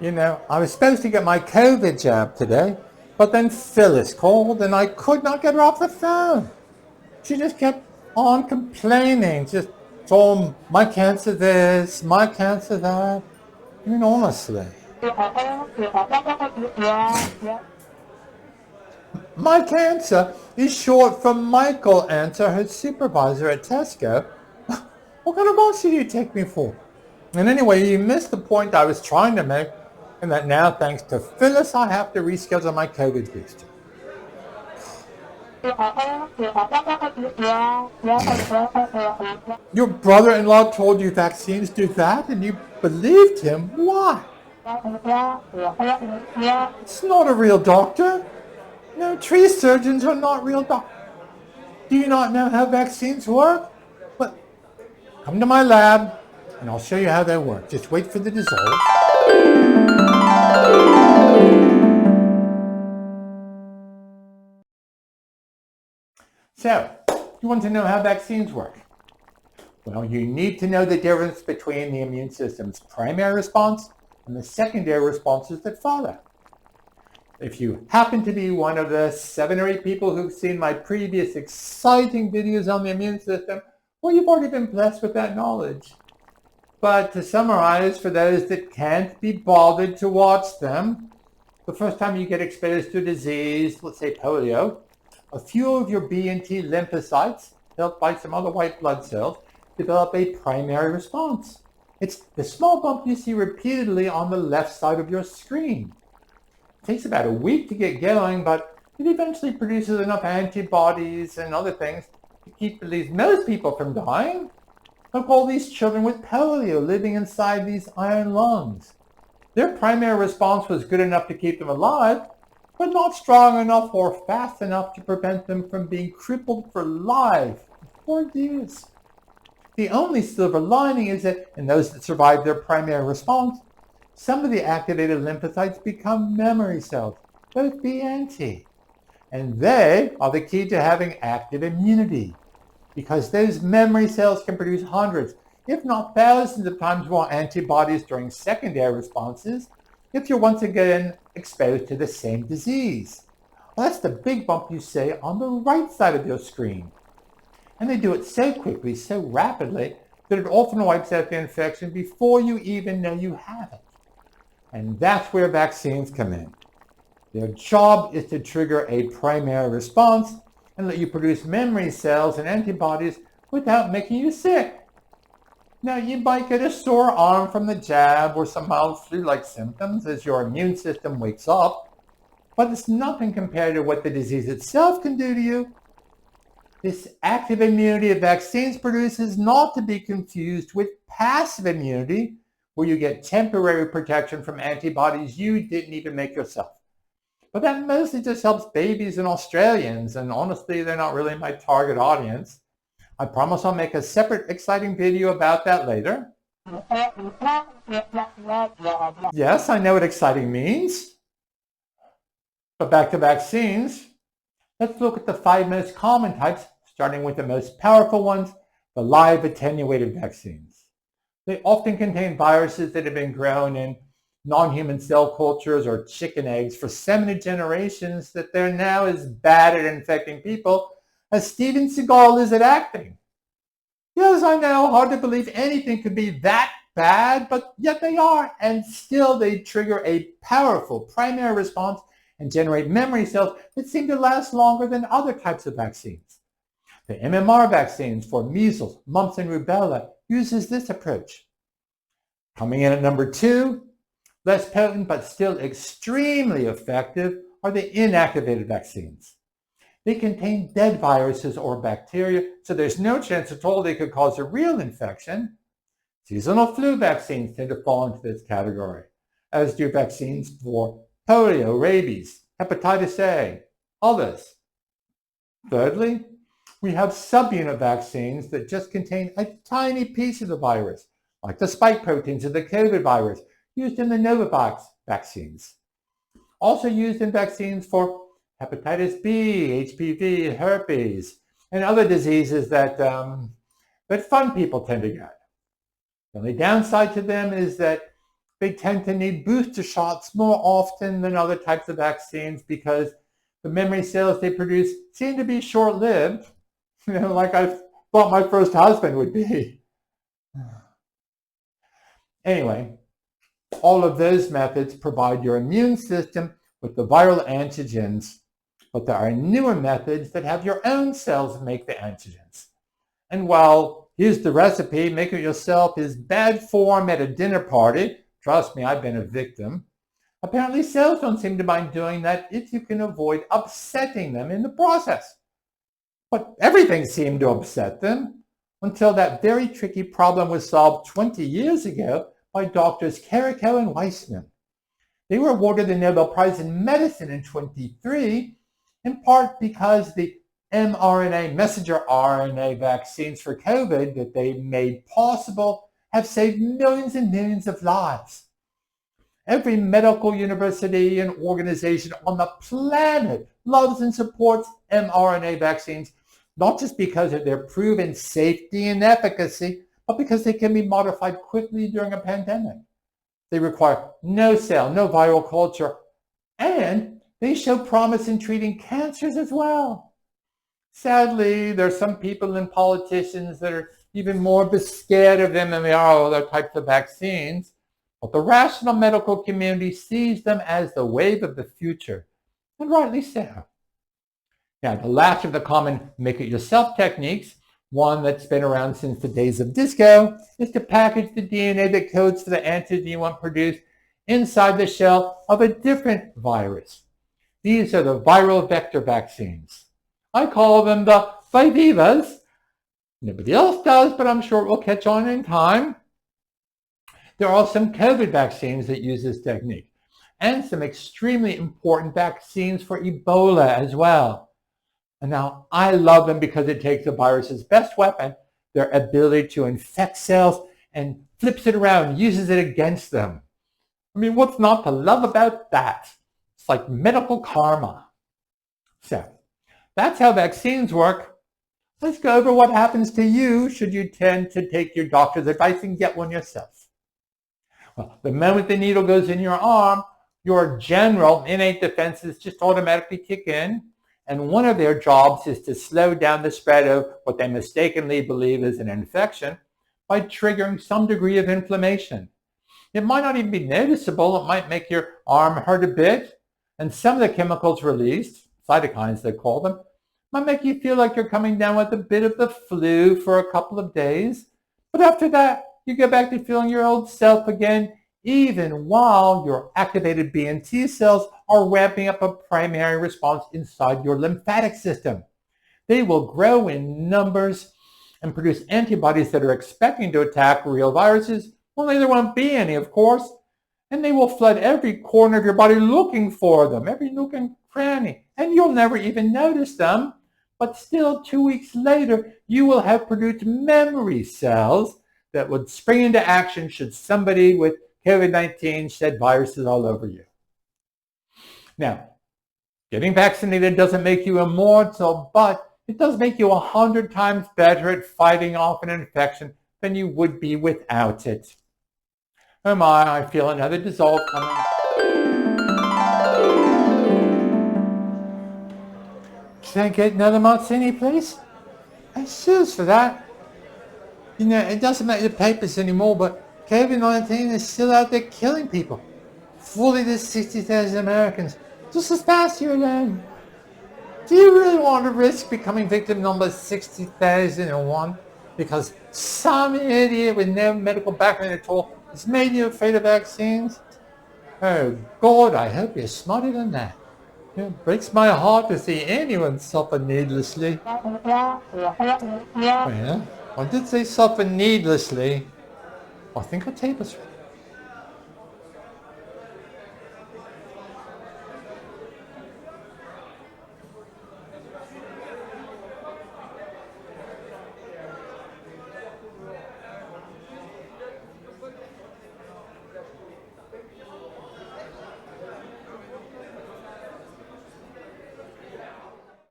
I was supposed to get my COVID jab today, but then Phyllis called and I could not get her off the phone. She just kept on complaining, just, oh, my cancer this, my cancer that. I mean, honestly. My cancer is short for Michael Answer, her supervisor at Tesco. What kind of bullshit do you take me for? And anyway, you missed the point I was trying to make, and that now, thanks to Phyllis, I have to reschedule my COVID booster. Your brother-in-law told you vaccines do that, and you believed him? Why? It's not a real doctor. No, tree surgeons are not real doctors. Do you not know how vaccines work? Well, come to my lab, and I'll show you how they work. Just wait for the dissolve. So, you want to know how vaccines work? Well, you need to know the difference between the immune system's primary response and the secondary responses that follow. If you happen to be one of the 7 or 8 people who've seen my previous exciting videos on the immune system, well, you've already been blessed with that knowledge. But to summarize, for those that can't be bothered to watch them, the first time you get exposed to a disease, let's say polio, a few of your B and T lymphocytes, helped by some other white blood cells, develop a primary response. It's the small bump you see repeatedly on the left side of your screen. It takes about a week to get going, but it eventually produces enough antibodies and other things to keep at least most people from dying. Look, all these children with polio living inside these iron lungs. Their primary response was good enough to keep them alive, but not strong enough or fast enough to prevent them from being crippled for life for 4 years. The only silver lining is that in those that survive their primary response, some of the activated lymphocytes become memory cells, both B and T. And they are the key to having active immunity, because those memory cells can produce hundreds, if not thousands of times more antibodies during secondary responses if you're once again exposed to the same disease. Well, that's the big bump you see on the right side of your screen. And they do it so quickly, so rapidly, that it often wipes out the infection before you even know you have it. And that's where vaccines come in. Their job is to trigger a primary response and let you produce memory cells and antibodies without making you sick. Now, you might get a sore arm from the jab or some mild flu-like symptoms as your immune system wakes up, but it's nothing compared to what the disease itself can do to you. This active immunity that vaccines produce is not to be confused with passive immunity, where you get temporary protection from antibodies you didn't even make yourself. But that mostly just helps babies and Australians, and honestly, they're not really my target audience. I promise I'll make a separate exciting video about that later. Yes, I know what exciting means. But back to vaccines. Let's look at the 5 most common types, starting with the most powerful ones, the live attenuated vaccines. They often contain viruses that have been grown in non-human cell cultures or chicken eggs for so many generations that they're now as bad at infecting people as Steven Seagal is at acting. Yes, I know, hard to believe anything could be that bad, but yet they are, and still they trigger a powerful primary response and generate memory cells that seem to last longer than other types of vaccines. The MMR vaccines for measles, mumps, and rubella uses this approach. Coming in at number 2, less potent but still extremely effective, are the inactivated vaccines. They contain dead viruses or bacteria, so there's no chance at all they could cause a real infection. Seasonal flu vaccines tend to fall into this category, as do vaccines for polio, rabies, hepatitis A, others. Thirdly, we have subunit vaccines that just contain a tiny piece of the virus, like the spike proteins of the COVID virus used in the Novavax vaccines. Also used in vaccines for hepatitis B, HPV, herpes, and other diseases that fun people tend to get. The only downside to them is that they tend to need booster shots more often than other types of vaccines because the memory cells they produce seem to be short-lived, like I thought my first husband would be. Anyway, all of those methods provide your immune system with the viral antigens, but there are newer methods that have your own cells make the antigens. And while here's the recipe, make it yourself is bad form at a dinner party, trust me, I've been a victim, apparently cells don't seem to mind doing that if you can avoid upsetting them in the process. But everything seemed to upset them until that very tricky problem was solved 20 years ago by doctors Carrico and Weissman. They were awarded the Nobel Prize in Medicine in 1923, in part because the mRNA, messenger RNA vaccines for COVID that they made possible have saved millions and millions of lives. Every medical university and organization on the planet loves and supports mRNA vaccines, not just because of their proven safety and efficacy, but because they can be modified quickly during a pandemic. They require no cell, no viral culture, and they show promise in treating cancers as well. Sadly, there are some people and politicians that are even more scared of them than they are other types of vaccines. But the rational medical community sees them as the wave of the future, and rightly so. Now, the last of the common make-it-yourself techniques, one that's been around since the days of disco, is to package the DNA that codes for the antigen you want produced inside the shell of a different virus. These are the viral vector vaccines. I call them the Vivivas. Nobody else does, but I'm sure it will catch on in time. There are some COVID vaccines that use this technique, and some extremely important vaccines for Ebola as well. And now I love them because it takes the virus's best weapon, their ability to infect cells, and flips it around, uses it against them. I mean, what's not to love about that? It's like medical karma. So, that's how vaccines work. Let's go over what happens to you should you tend to take your doctor's advice and get one yourself. Well, the moment the needle goes in your arm, your general innate defenses just automatically kick in, and one of their jobs is to slow down the spread of what they mistakenly believe is an infection by triggering some degree of inflammation. It might not even be noticeable. It might make your arm hurt a bit, and some of the chemicals released, cytokines they call them, might make you feel like you're coming down with a bit of the flu for a couple of days. But after that, you get back to feeling your old self again, even while your activated B and T cells are ramping up a primary response inside your lymphatic system. They will grow in numbers and produce antibodies that are expecting to attack real viruses. Only there won't be any, of course, and they will flood every corner of your body looking for them, every nook and cranny, and you'll never even notice them. But still, 2 weeks later, you will have produced memory cells that would spring into action should somebody with COVID-19 shed viruses all over you. Now, getting vaccinated doesn't make you immortal, but it does make you 100 times better at fighting off an infection than you would be without it. Oh my, I feel another dissolve coming. Can I get another martini, please? Cheers for that. You know, it doesn't make the papers anymore, but COVID-19 is still out there killing people. 40 to 60,000 Americans, just this past year alone. Do you really want to risk becoming victim number 60,001 because some idiot with no medical background at all has made you afraid of vaccines? Oh God, I hope you're smarter than that. It breaks my heart to see anyone suffer needlessly. Well, I did say suffer needlessly. I think a tablespoon.